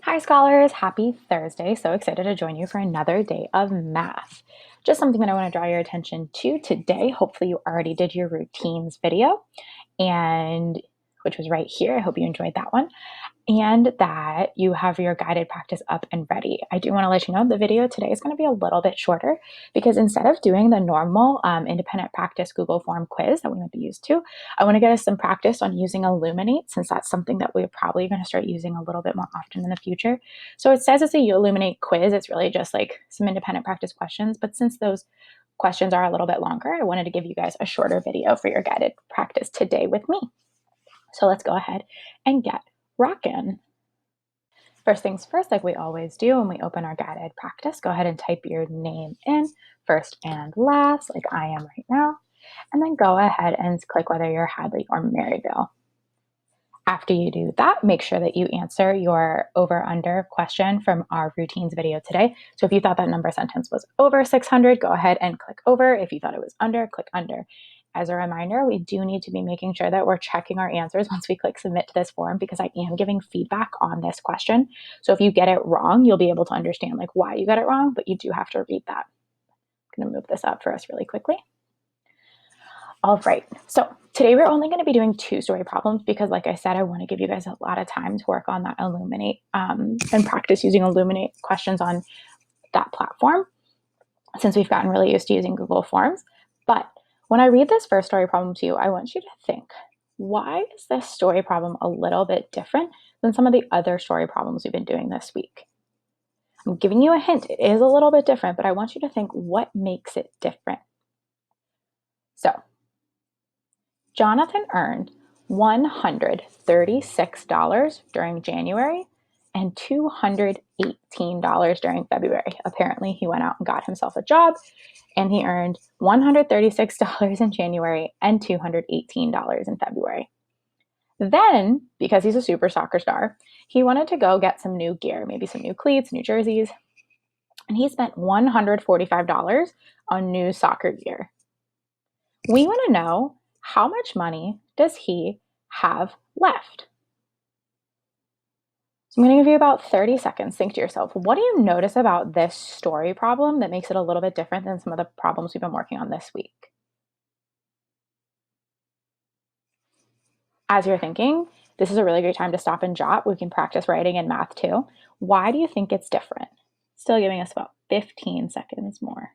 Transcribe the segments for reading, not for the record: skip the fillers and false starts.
Hi, scholars. Happy Thursday. So excited to join you for another day of math. Just something that I want to draw your attention to today. Hopefully, you already did your routines video, and which was right here. I hope you enjoyed that one and that you have your guided practice up and ready. I do want to let you know the video today is going to be a little bit shorter because instead of doing the normal independent practice Google form quiz that we might be used to, I want to get us some practice on using Illuminate, since that's something that we're probably going to start using a little bit more often in the future. So it says it's a Illuminate quiz. It's really just like some independent practice questions, but since those questions are a little bit longer, I wanted to give you guys a shorter video for your guided practice today with me. So let's go ahead and get rockin'. First things first, like we always do when we open our guided practice, go ahead and type your name in first and last, like I am right now, and then go ahead and click whether you're Hadley or Maryville. After you do that, make sure that you answer your over/under question from our routines video today. So if you thought that number sentence was over 600, go ahead and click over. If you thought it was under, click under. As a reminder, we do need to be making sure that we're checking our answers once we click submit to this form, because I am giving feedback on this question. So if you get it wrong, you'll be able to understand like why you got it wrong, but you do have to read that. I'm going to move this up for us really quickly. All right, so today we're only going to be doing 2 story problems because, like I said, I want to give you guys a lot of time to work on that Illuminate and practice using Illuminate questions on that platform, since we've gotten really used to using Google Forms. But when I read this first story problem to you, I want you to think, why is this story problem a little bit different than some of the other story problems we've been doing this week? I'm giving you a hint. It is a little bit different, but I want you to think what makes it different. So Jonathan earned $136 during January and $218 during February. Apparently, he went out and got himself a job, and he earned $136 in January and $218 in February. Then, because he's a super soccer star, he wanted to go get some new gear, maybe some new cleats, new jerseys, and he spent $145 on new soccer gear. We want to know, how much money does he have left? So I'm going to give you about 30 seconds. Think to yourself, what do you notice about this story problem that makes it a little bit different than some of the problems we've been working on this week? As you're thinking, this is a really great time to stop and jot. We can practice writing and math too. Why do you think it's different? Still giving us about 15 seconds more.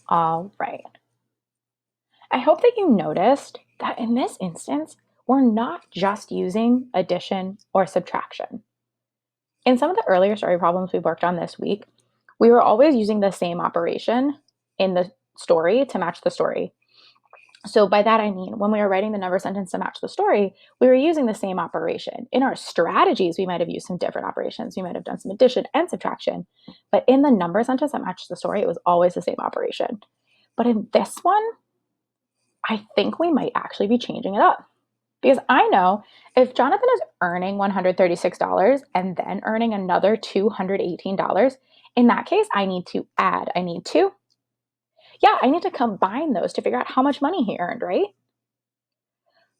All right. I hope that you noticed that in this instance, we're not just using addition or subtraction. In some of the earlier story problems we worked on this week, we were always using the same operation in the story to match the story. So by that, I mean, when we were writing the number sentence to match the story, we were using the same operation. In our strategies, we might have used some different operations. We might have done some addition and subtraction. But in the number sentence that matched the story, it was always the same operation. But in this one, I think we might actually be changing it up. Because I know if Jonathan is earning $136 and then earning another $218, in that case, I need to combine those to figure out how much money he earned, right?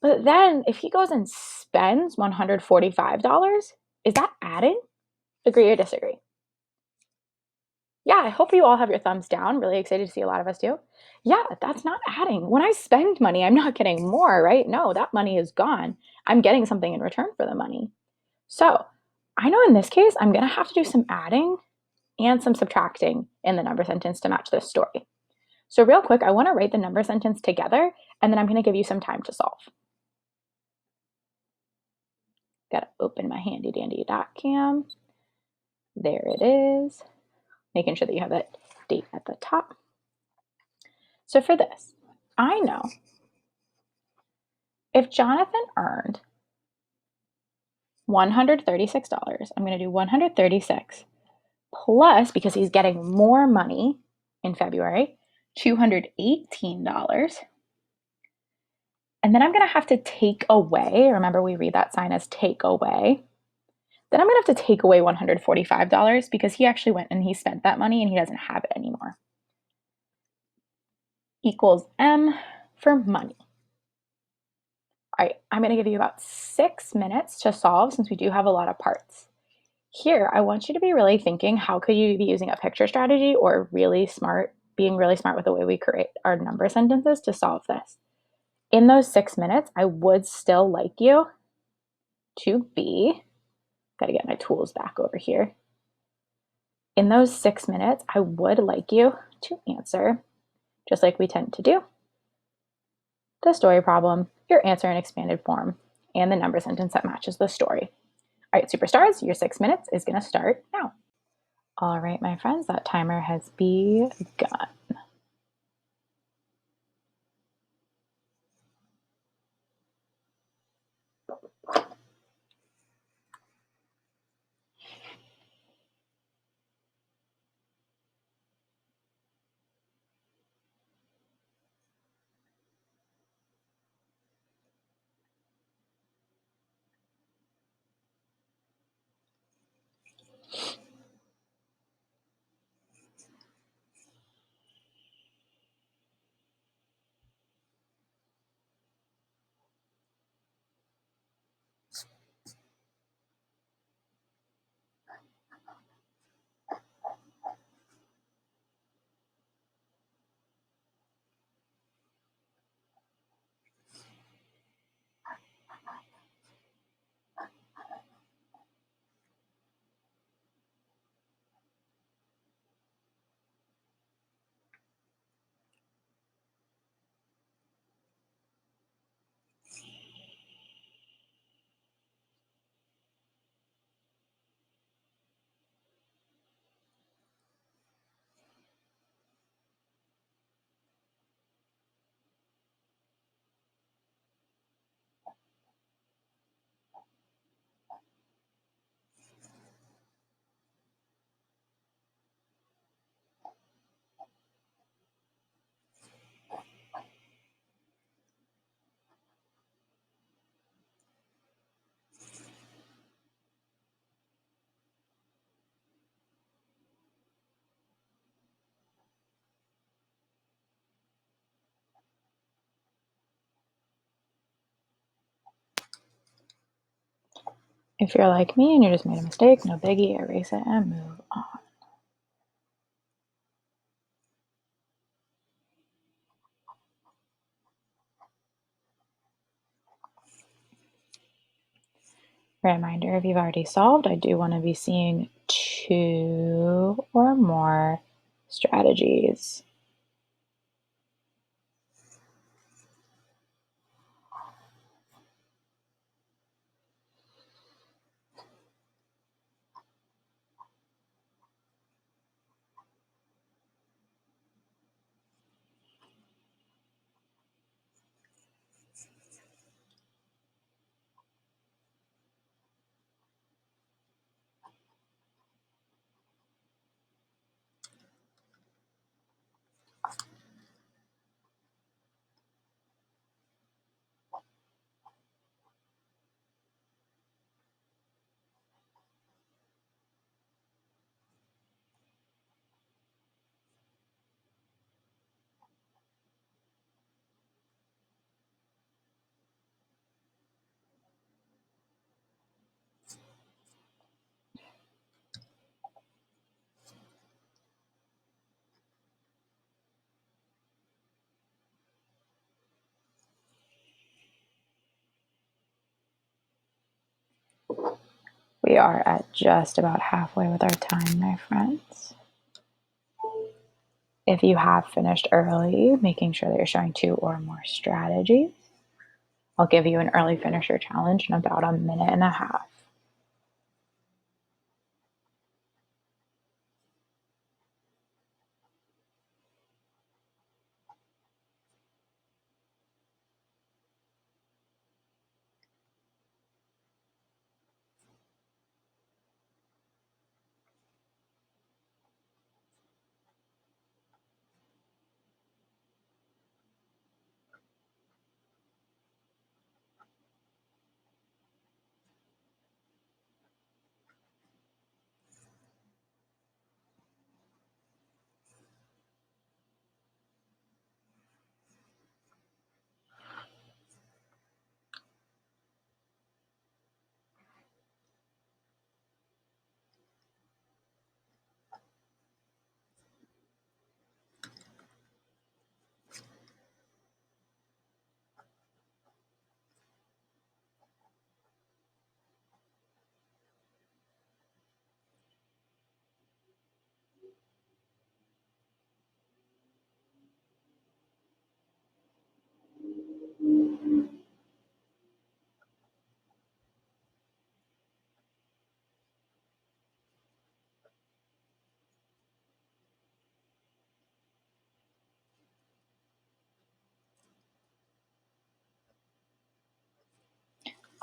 But then if he goes and spends $145, is that adding? Agree or disagree? Yeah, I hope you all have your thumbs down. Really excited to see a lot of us do. Yeah, that's not adding. When I spend money, I'm not getting more, right? No, that money is gone. I'm getting something in return for the money. So I know in this case, I'm going to have to do some adding and some subtracting in the number sentence to match this story. So real quick, I want to write the number sentence together, and then I'm going to give you some time to solve. Got to open my handy dandy .cam. There it is. Making sure that you have that date at the top. So for this, I know if Jonathan earned $136, I'm going to do 136 plus, because he's getting more money in February, $218. And then I'm going to have to take away, remember we read that sign as take away. Then I'm going to have to take away $145 because he actually went and he spent that money and he doesn't have it anymore. equals M for money. All right, I'm going to give you about 6 minutes to solve since we do have a lot of parts. Here, I want you to be really thinking, how could you be using a picture strategy or being really smart with the way we create our number sentences to solve this? In those 6 minutes, I would still like you to be, got to get my tools back over here. In those 6 minutes, I would like you to answer, just like we tend to do, the story problem, your answer in expanded form, and the number sentence that matches the story. All right, superstars, your 6 minutes is going to start now. All right, my friends, that timer has begun. If you're like me and you just made a mistake, no biggie, erase it and move on. Reminder, if you've already solved, I do want to be seeing 2 or more strategies. We are at just about halfway with our time, my friends. If you have finished early, making sure that you're showing 2 or more strategies. I'll give you an early finisher challenge in about a minute and a half.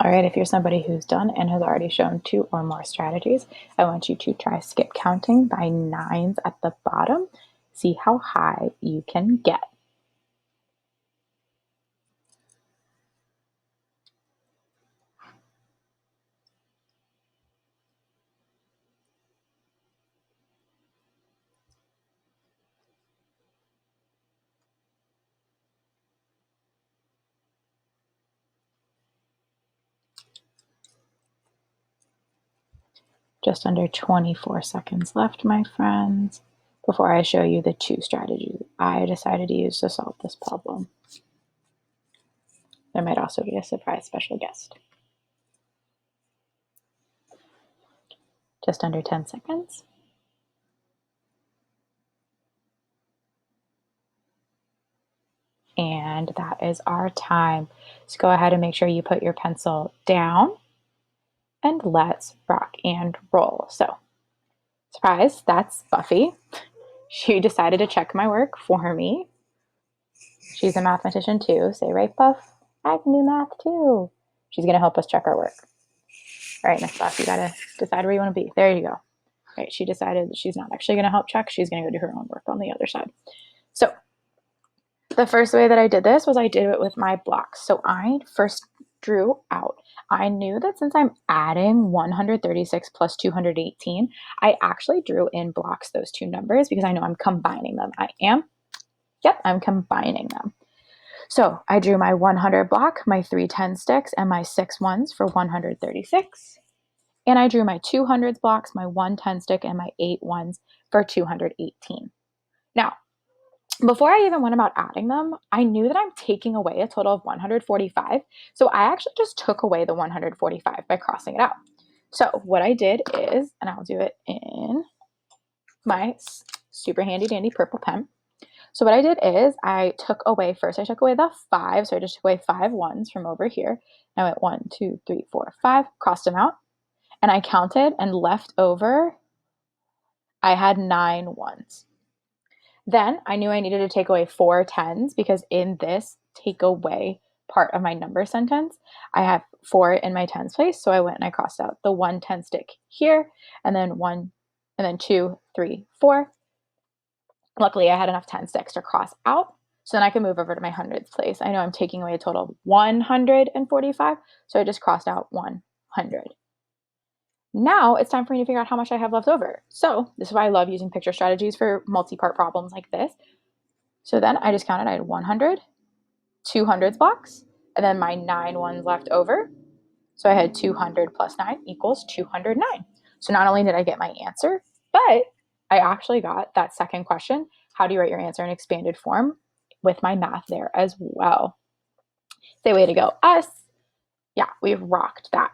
All right, if you're somebody who's done and has already shown 2 or more strategies, I want you to try skip counting by 9s at the bottom. See how high you can get. Just under 24 seconds left, my friends, before I show you the 2 strategies I decided to use to solve this problem. There might also be a surprise special guest. Just under 10 seconds. And that is our time. So go ahead and make sure you put your pencil down and let's rock and roll. So, surprise, that's Buffy. She decided to check my work for me. She's a mathematician too. Say, right, Buff? I can do math too. She's going to help us check our work. All right, Miss Buff, you got to decide where you want to be. There you go. All right, she decided that she's not actually going to help check. She's going to go do her own work on the other side. So, the first way that I did this was I did it with my blocks. So I first drew out. I knew that since I'm adding 136 plus 218, I actually drew in blocks those 2 numbers because I know I'm combining them. I'm combining them. So I drew my 100 block, my 3 10 sticks, and my 6 ones for 136. And I drew my 200s blocks, my 1 10 stick, and my 8 ones for 218. Now, before I even went about adding them, I knew that I'm taking away a total of 145. So I actually just took away the 145 by crossing it out. So what I did is, and I'll do it in my super handy dandy purple pen. So what I did is I took away the 5. So I just took away 5 ones from over here. I went 1, 2, 3, 4, 5, crossed them out. And I counted and left over, I had 9 ones. Then I knew I needed to take away 4 10s because in this take away part of my number sentence, I have 4 in my tens place. So I went and I crossed out the 1 10 stick here, and then 1, and then 2, 3, 4. Luckily, I had enough 10 sticks to cross out. So then I can move over to my hundreds place. I know I'm taking away a total of 145. So I just crossed out 100. Now it's time for me to figure out how much I have left over. So this is why I love using picture strategies for multi-part problems like this. So then I just counted, I had 100, 200s blocks, and then my 9 ones left over. So I had 200 plus 9 equals 209. So not only did I get my answer, but I actually got that second question, how do you write your answer in expanded form, with my math there as well. Say, way to go, us. Yeah, we've rocked that.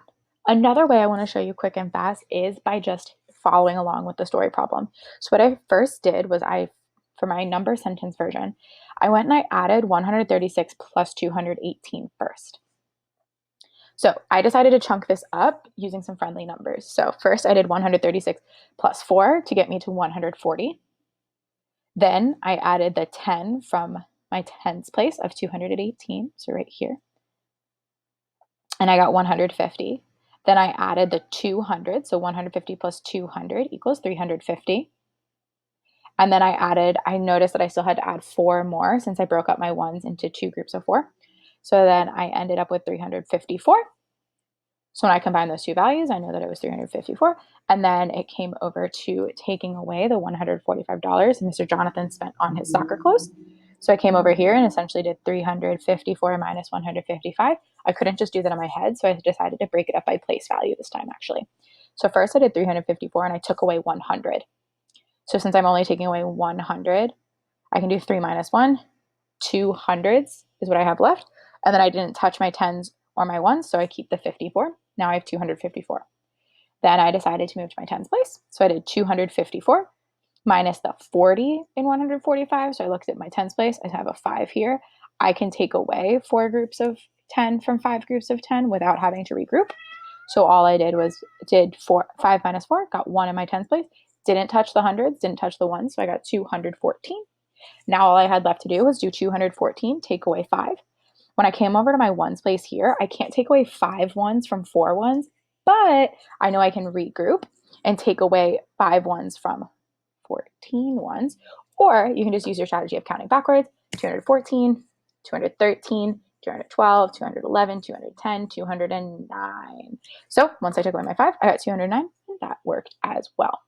Another way I want to show you quick and fast is by just following along with the story problem. So what I first did was for my number sentence version, I went and I added 136 plus 218 first. So I decided to chunk this up using some friendly numbers. So first I did 136 plus 4 to get me to 140. Then I added the 10 from my tens place of 218, so right here. And I got 150. Then I added the 200, so 150 plus 200 equals 350. And then I noticed that I still had to add 4 more since I broke up my ones into 2 groups of 4. So then I ended up with 354. So when I combine those 2 values, I know that it was 354. And then it came over to taking away the $145 Mr. Jonathan spent on his soccer clothes. So I came over here and essentially did 354 minus 155. I couldn't just do that in my head, so I decided to break it up by place value this time, actually. So first I did 354 and I took away 100. So since I'm only taking away 100, I can do 3 minus 1. 200s is what I have left. And then I didn't touch my 10s or my 1s, so I keep the 54. Now I have 254. Then I decided to move to my 10s place. So I did 254 minus the 40 in 145. So I looked at my 10s place. I have a 5 here. I can take away 4 groups of 10 from 5 groups of 10 without having to regroup. So all I did was 5 minus 4, got 1 in my 10s place. Didn't touch the hundreds, didn't touch the 1s, so I got 214. Now all I had left to do was do 214, take away 5. When I came over to my ones place here, I can't take away 5 ones from 4 ones, but I know I can regroup and take away 5 ones from 14 ones. Or you can just use your strategy of counting backwards: 214, 213, 212, 211, 210, 209. So once I took away my 5, I got 209, and that worked as well.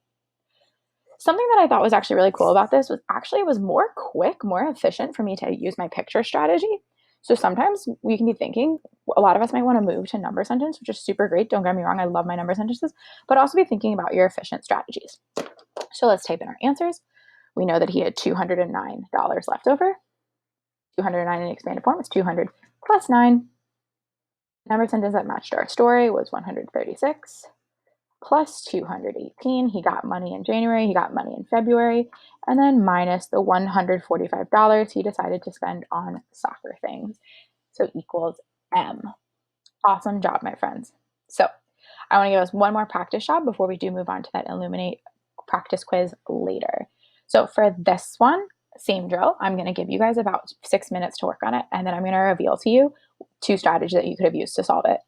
Something that I thought was actually really cool about this was actually it was more quick, more efficient for me to use my picture strategy. So sometimes we can be thinking, a lot of us might want to move to number sentence, which is super great. Don't get me wrong, I love my number sentences, but also be thinking about your efficient strategies. So let's type in our answers. We know that he had $209 left over. 209 in expanded form is 200 plus 9. Number sentence that matched our story was 136 plus 218. He got money in January, he got money in February, and then minus the $145 he decided to spend on soccer things. So equals M. Awesome job, my friends. So I want to give us one more practice job before we do move on to that Illuminate practice quiz later. So for this one, same drill. I'm going to give you guys about 6 minutes to work on it, and then I'm going to reveal to you 2 strategies that you could have used to solve it.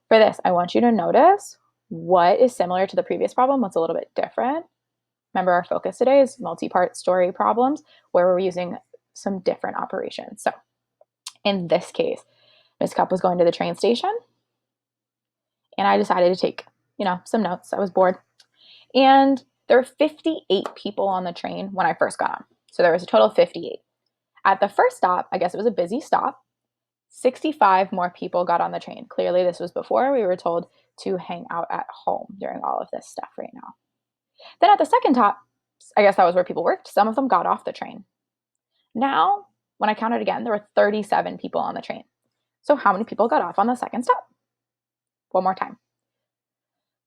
For this, I want you to notice what is similar to the previous problem, what's a little bit different. Remember, our focus today is multi-part story problems where we're using some different operations. So in this case, Miss Cupp was going to the train station, and I decided to take, some notes. I was bored. And there were 58 people on the train when I first got on. So there was a total of 58. At the first stop, I guess it was a busy stop, 65 more people got on the train. Clearly, this was before we were told to hang out at home during all of this stuff right now. Then at the second stop, I guess that was where people worked, some of them got off the train. Now, when I counted again, there were 37 people on the train. So how many people got off on the second stop? One more time.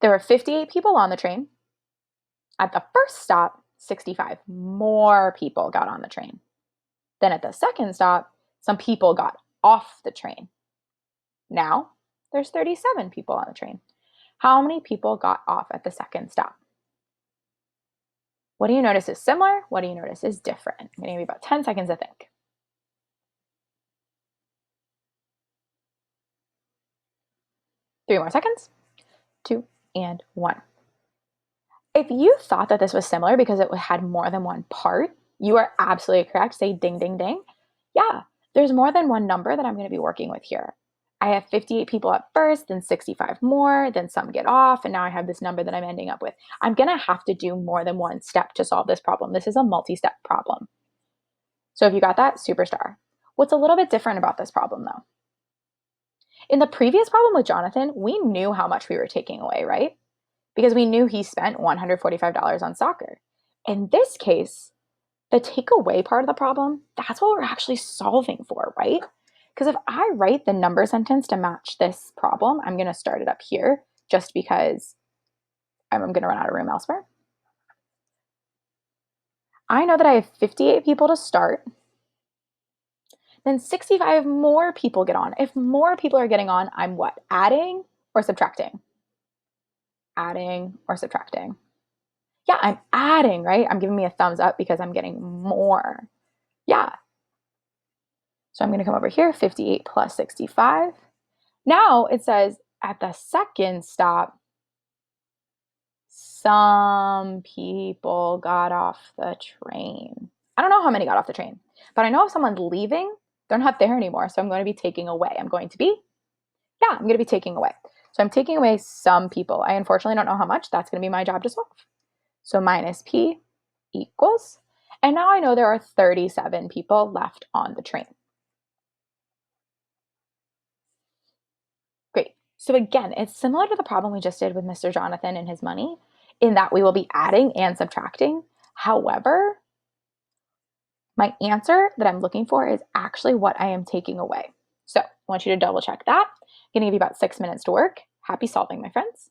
There were 58 people on the train. At the first stop, 65 more people got on the train. Then at the second stop, some people got off the train. Now, there's 37 people on the train. How many people got off at the second stop? What do you notice is similar? What do you notice is different? I'm going to give you about 10 seconds to think. 3 more seconds. 2 and 1. If you thought that this was similar because it had more than one part, you are absolutely correct. Say ding, ding, ding. Yeah, there's more than one number that I'm going to be working with here. I have 58 people at first, then 65 more, then some get off, and now I have this number that I'm ending up with. I'm going to have to do more than one step to solve this problem. This is a multi-step problem. So if you got that, superstar. What's a little bit different about this problem, though? In the previous problem with Jonathan, we knew how much we were taking away, right? Because we knew he spent $145 on soccer. In this case, the takeaway part of the problem, that's what we're actually solving for, right? Because if I write the number sentence to match this problem, I'm going to start it up here just because I'm going to run out of room elsewhere. I know that I have 58 people to start. Then 65 more people get on. If more people are getting on, I'm what? Adding or subtracting? Adding or subtracting? Yeah, I'm adding, right? I'm giving me a thumbs up because I'm getting more. Yeah. So I'm going to come over here, 58 plus 65. Now it says at the second stop, some people got off the train. I don't know how many got off the train, but I know if someone's leaving, they're not there anymore. So I'm going to be taking away. I'm going to be taking away. So I'm taking away some people. I unfortunately don't know how much. That's going to be my job to solve. So minus P equals, and now I know there are 37 people left on the train. Great. So again, it's similar to the problem we just did with Mr. Jonathan and his money in that we will be adding and subtracting. However, my answer that I'm looking for is actually what I am taking away. So I want you to double check that. I'm going to give you about 6 minutes to work. Happy solving, my friends.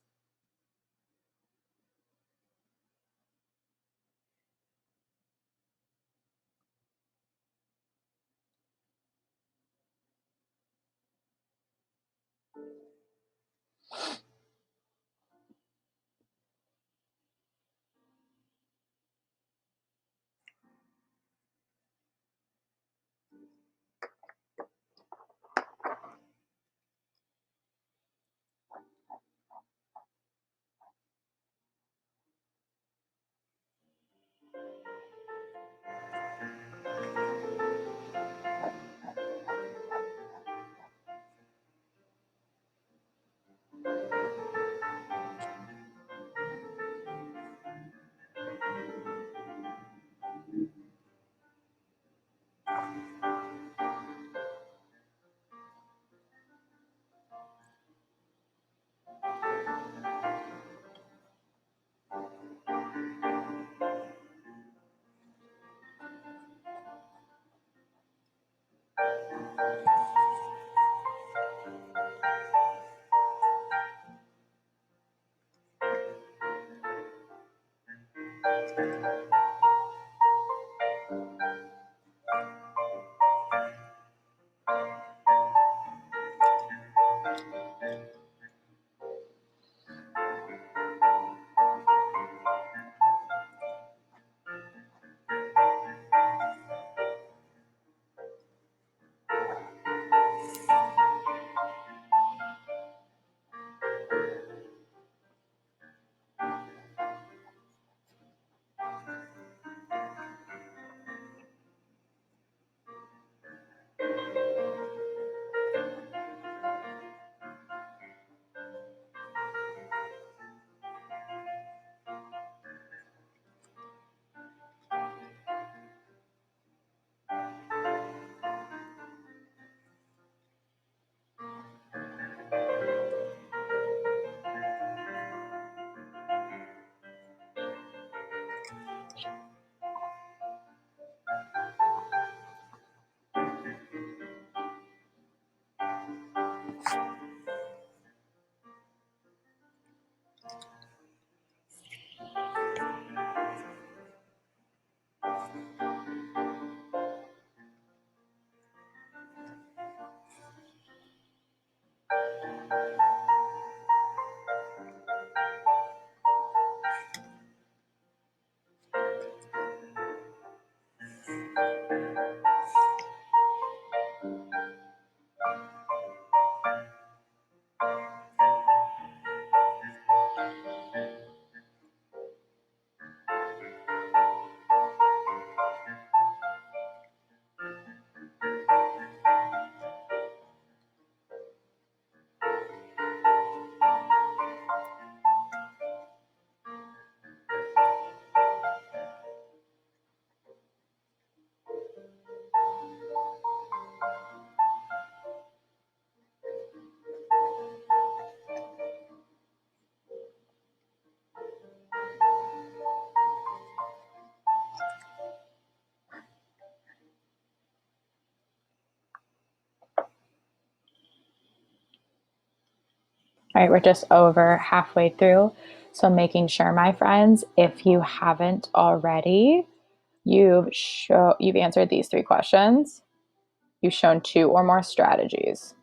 All right, we're just over halfway through. So making sure, my friends, if you haven't already, you've answered these 3 questions. You've shown 2 or more strategies.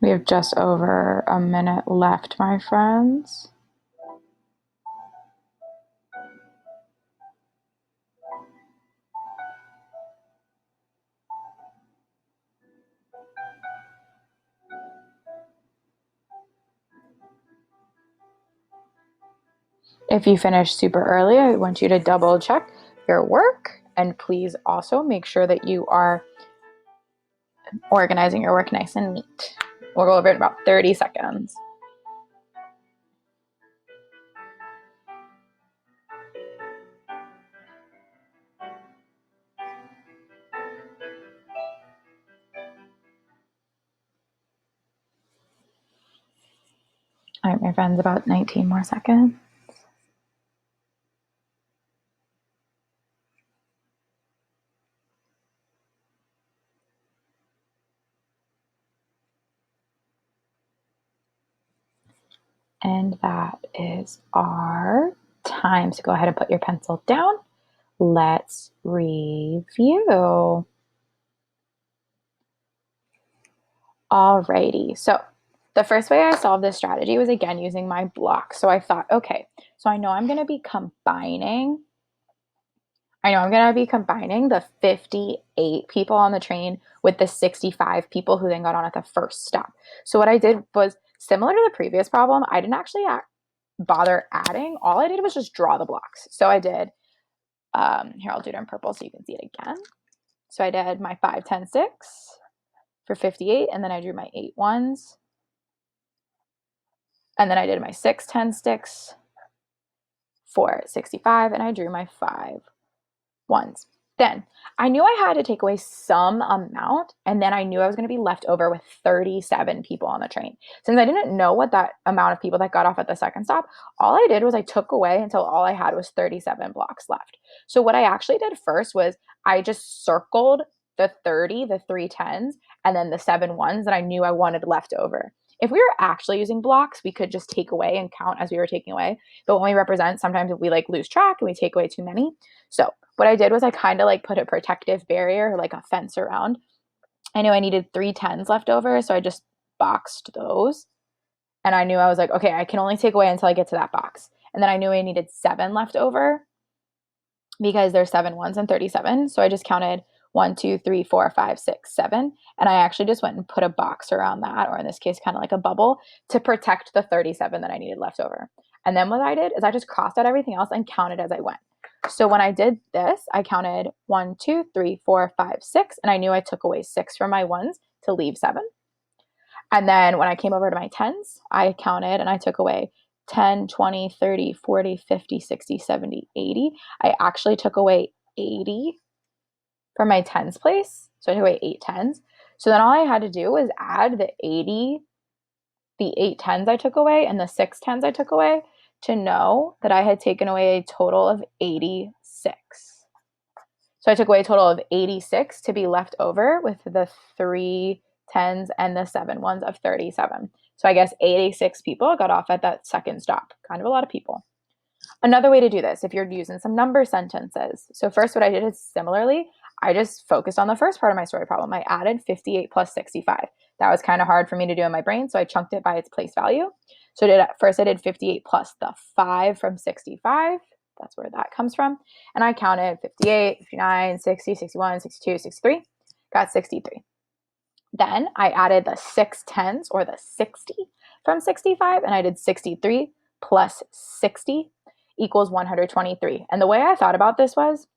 We have just over a minute left, my friends. If you finish super early, I want you to double check your work, and please also make sure that you are organizing your work nice and neat. We'll go over it in about 30 seconds. All right, my friends, about 19 more seconds. And that is our time. So go ahead and put your pencil down. Let's review. Alrighty, so the first way I solved this strategy was again using my block. So I thought, okay, so I know I'm going to be combining the 58 people on the train with the 65 people who then got on at the first stop. So what I did was similar to the previous problem. I didn't actually bother adding. All I did was just draw the blocks. So I did, here, I'll do it in purple so you can see it again. So I did my 5, 10, 6 for 58, and then I drew my 8 ones. And then I did my 6, 10 sticks for 65, and I drew my 5 ones. Then I knew I had to take away some amount, and then I knew I was going to be left over with 37 people on the train. Since I didn't know what that amount of people that got off at the second stop, all I did was I took away until all I had was 37 blocks left. So what I actually did first was I just circled the 30, the 3 10s, and then the 7 ones that I knew I wanted left over. If we were actually using blocks, we could just take away and count as we were taking away. But when we represent, sometimes we lose track and we take away too many. So what I did was I kind of put a protective barrier, like a fence around. I knew I needed 3 10s left over, so I just boxed those. And I knew I was like, okay, I can only take away until I get to that box. And then I knew I needed 7 left over because there's 7 ones and 37. So I just counted 1, 2, 3, 4, 5, 6, 7. And I actually just went and put a box around that, or in this case, kind of like a bubble, to protect the 37 that I needed left over. And then what I did is I just crossed out everything else and counted as I went. So when I did this, I counted 1, 2, 3, 4, 5, 6, and I knew I took away 6 from my ones to leave 7. And then when I came over to my 10s, I counted and I took away 10, 20, 30, 40, 50, 60, 70, 80. I actually took away 80 from my 10s place. So I took away 8 10s. So then all I had to do was add the 8 10s I took away and the 6 10s I took away to know that I had taken away a total of 86. So I took away a total of 86 to be left over with the 3 10s and the 7 ones of 37. So I guess 86 people got off at that second stop. Kind of a lot of people. Another way to do this, if you're using some number sentences. So first what I did is similarly, I just focused on the first part of my story problem. I added 58 plus 65. That was kind of hard for me to do in my brain, so I chunked it by its place value. So first I did 58 plus the 5 from 65. That's where that comes from. And I counted 58, 59, 60, 61, 62, 63. Got 63. Then I added the 6 tens, or the 60 from 65, and I did 63 plus 60 equals 123. And the way I thought about this was,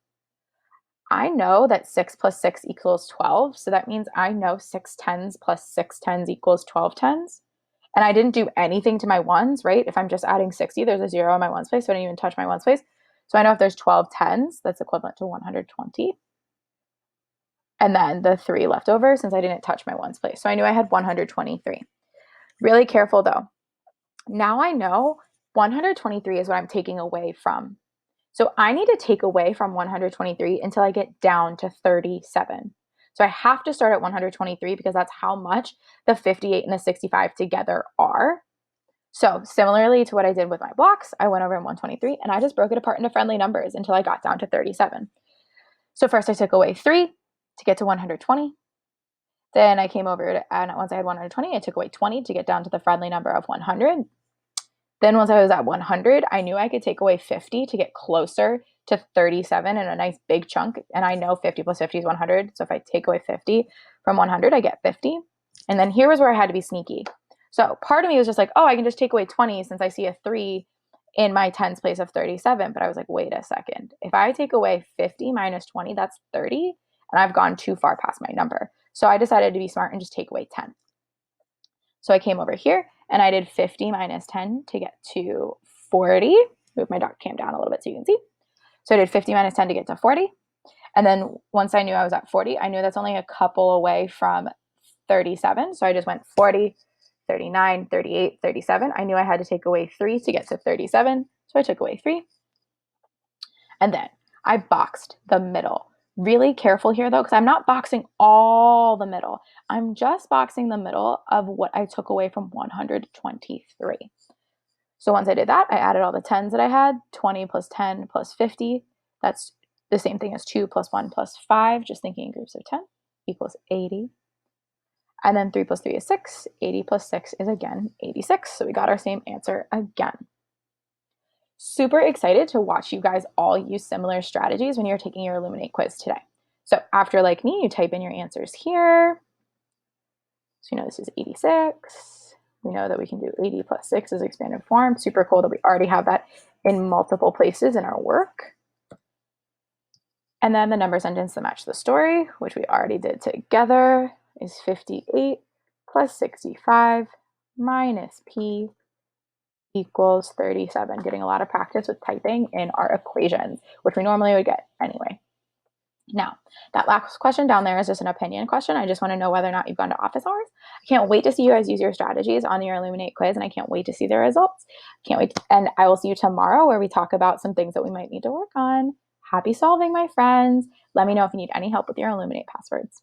I know that 6 plus 6 equals 12. So that means I know 6 tens plus 6 tens equals 12 tens. And I didn't do anything to my ones, right? If I'm just adding 60, there's a 0 in my ones place, so I didn't even touch my ones place. So I know if there's 12 tens, that's equivalent to 120. And then the 3 left over since I didn't touch my ones place. So I knew I had 123. Really careful though. Now I know 123 is what I'm taking away from. So I need to take away from 123 until I get down to 37. So I have to start at 123 because that's how much the 58 and the 65 together are. So similarly to what I did with my blocks, I went over in 123 and I just broke it apart into friendly numbers until I got down to 37. So first I took away 3 to get to 120. Then I came over to, and once I had 120, I took away 20 to get down to the friendly number of 100. Then once I was at 100, I knew I could take away 50 to get closer to 37 in a nice big chunk. And I know 50 plus 50 is 100. So if I take away 50 from 100, I get 50. And then here was where I had to be sneaky. So part of me was just like, oh, I can just take away 20 since I see a 3 in my tens place of 37. But I was like, wait a second. If I take away 50 minus 20, that's 30. And I've gone too far past my number. So I decided to be smart and just take away 10. So I came over here and I did 50 minus 10 to get to 40. Move my dot cam down a little bit so you can see. So I did 50 minus 10 to get to 40. And then once I knew I was at 40, I knew that's only a couple away from 37. So I just went 40, 39, 38, 37. I knew I had to take away 3 to get to 37. So I took away 3. And then I boxed the middle. Really careful here though, because I'm not boxing all the middle. I'm just boxing the middle of what I took away from 123. So once I did that, I added all the 10s that I had, 20 plus 10 plus 50. That's the same thing as 2 plus 1 plus 5, just thinking in groups of 10, equals 80. And then 3 plus 3 is 6. 80 plus 6 is again 86. So we got our same answer again. Super excited to watch you guys all use similar strategies when you're taking your Illuminate quiz today. So after, like me, you type in your answers here. So you know this is 86. We know that we can do 80 plus 6 as expanded form. Super cool that we already have that in multiple places in our work. And then the number sentence that match the story, which we already did together, is 58 plus 65 minus P equals 37, getting a lot of practice with typing in our equations, which we normally would get anyway. Now, that last question down there is just an opinion question. I just want to know whether or not you've gone to office hours. I can't wait to see you guys use your strategies on your Illuminate quiz, and I can't wait to see the results. Can't wait. And I will see you tomorrow where we talk about some things that we might need to work on. Happy solving, my friends. Let me know if you need any help with your Illuminate passwords.